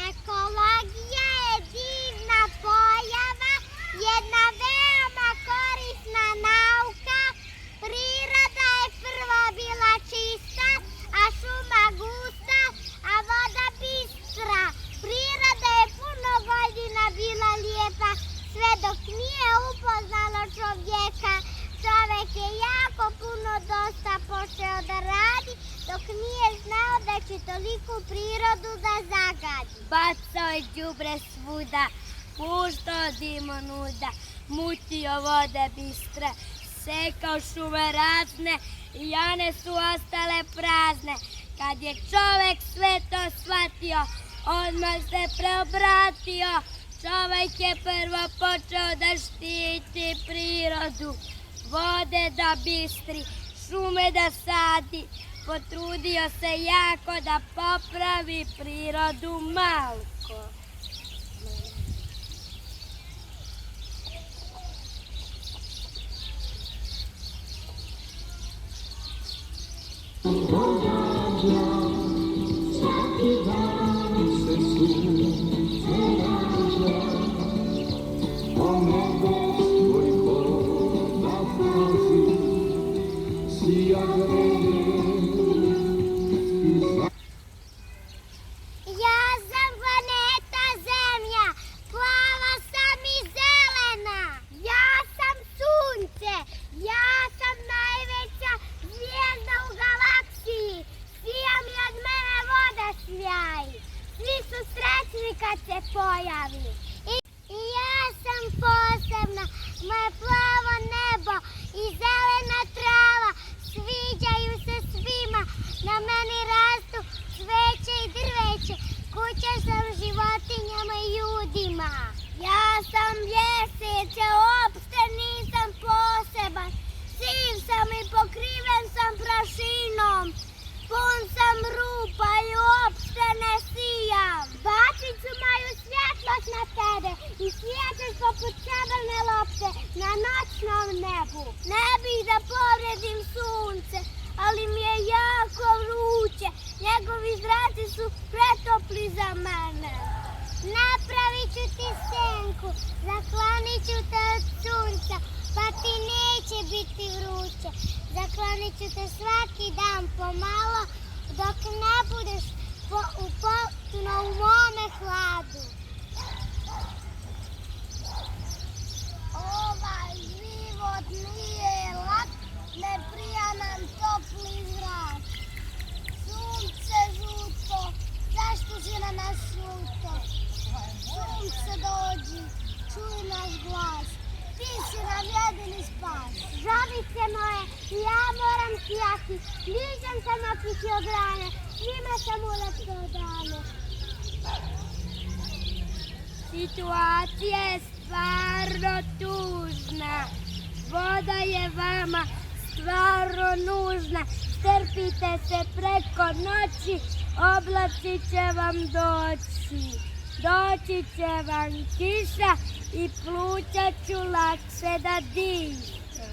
Ekologija je divna pojava, jedna veoma korisna nauka. Priroda je prvo bila čista, a šuma gusta, a voda bistra. Priroda je puno godina bila lijepa, sve dok nije upoznala čovjeka. Čovjek je jako puno dosta počeo da radi, dok nije znao da će toliku prirodu da zagadi. Bacao je đubre svuda, puštao dimonuda, mutio vode bistre, sekao šume razne i one su ostale prazne. Kad je čovek sve to shvatio, odmah se preobratio. Čovek je prvo počeo da štiti prirodu, vode da bistri, šume da sadi. Potrudio se jako da popravi prirodu malko. Svi su srećni kad se pojavi. I ja sam posebna, moje plavo nebo i zelena trava sviđaju se svima. Na meni rastu cveće i drveće, kuća sam životinjama i ljudima. Ja sam ljeseće, uopšte nisam poseban. Siv sam i pokriven sam prašinom. Pun sam rupa i uopšte ne sijam. Bacit ću moju svjetlost na tebe i svijećeš poput srebrne lopte na noćnom nebu. Ne bih da povredim sunce, ali mi je jako vruće. Njegovi zraci su pretopli za mene. Napravit ću ti senku, zaklonit ću te od sunca, pa ti neće biti vruće. Zaklonit ću te svaki dan pomalo, dok ne budeš potpuno u mome hladu. Ovaj život nije lak, ne prija nam topli zrak. Sunce žuto, zašto si na nas žuto? Sunce dođi, čuj naš glas, ti si nam jedini spas. Žabice moje, ja moram sjati, nižem sam opisio grane, njima sam ulepno dane. Situacija je stvarno tužna, voda je vama stvarno nužna. Strpite se preko noći, oblaci će vam doći. Doći će vam kiša i pluća ću lakše da diše.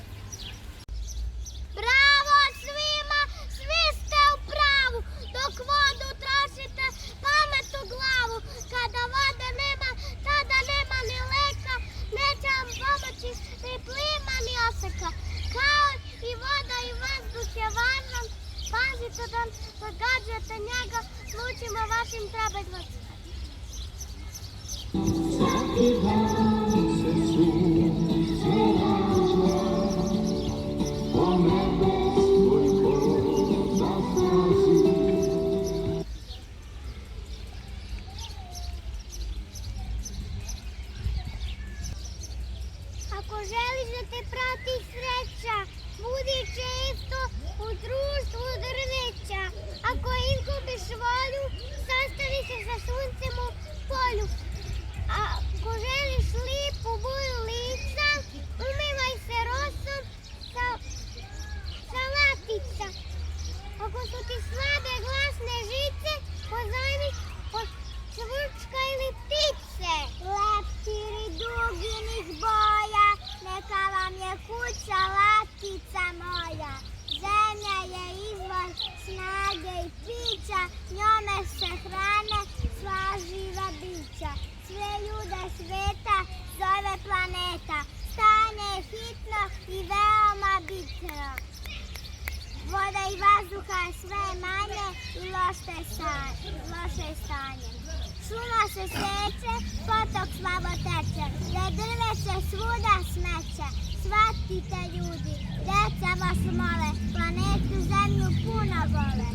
Bravo svima, svi ste u pravu, dok vodu trošite pamet u glavu. Kada vode nema, tada nema ni leka, neće vam pomoći ni plima ni oseka. Kao i voda i vazduh je važan, pazite da zagađujete njega, slučima vašim treba izvršiti. Svaki dan se sunce rađa, po nebeskoj voda stazi. Ako želiš da te prati sreća, budi često u društvu drveća. Ako izgubiš volju, sastani se sa suncem u polju. Ako želiš lipu boju lica, umivaj se rosom sa latica. Ako su ti slabe glasne žice, pozajmi od čvrčka ili ptice. Leptiri duginih boja, neka vam je kuća latica moja. Zemlja je izvor snage i pića, njome se hrane vazduha je sve manje i loše stanje. Šuma se seče, potok slabo teče, da je drveće svuda smeće. Shvatite ljudi, deca vas mole, planetu zemlju puno vole.